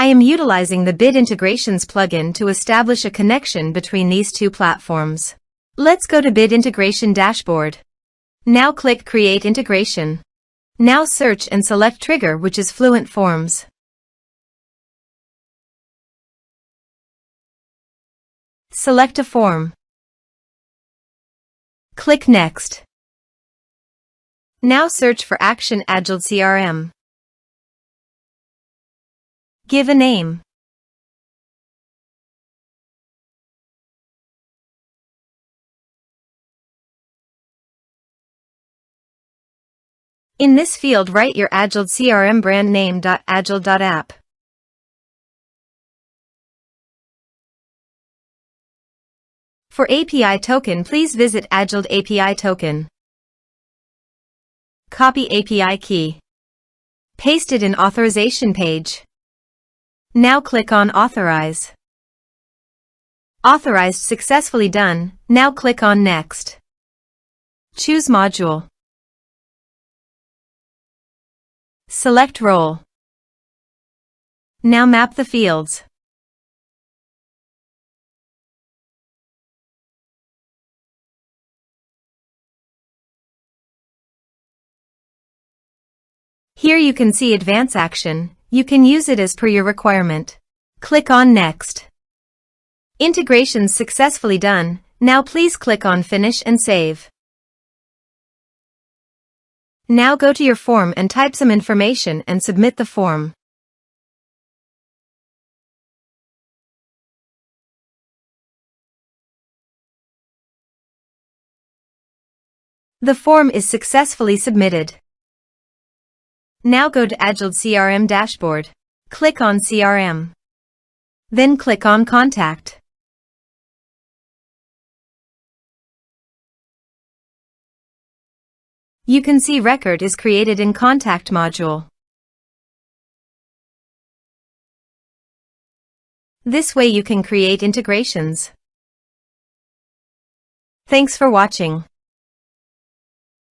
I am utilizing the Bit Integrations plugin to establish a connection between these two platforms. Let's go to Bit Integration Dashboard. Now click Create Integration. Now search and select trigger, which is Fluent Forms. Select a form. Click Next. Now search for Action Agiled CRM. Give a name. In this field, write your Agiled CRM brand name. Agiled.app. For API token, please visit Agiled API token. Copy API key. Paste it in authorization page. Now click on Authorize. Authorized, successfully done. Now click on Next. Choose module. Select role. Now map the fields. Here you can see advance action. You can use it as per your requirement. Click on Next. Integrations successfully done. Now please click on Finish and save. Now go to your form and type some information and submit the form. The form is successfully submitted. Now go to Agiled CRM Dashboard. Click on CRM. Then click on Contact. You can see record is created in Contact module. This way you can create integrations. Thanks for watching.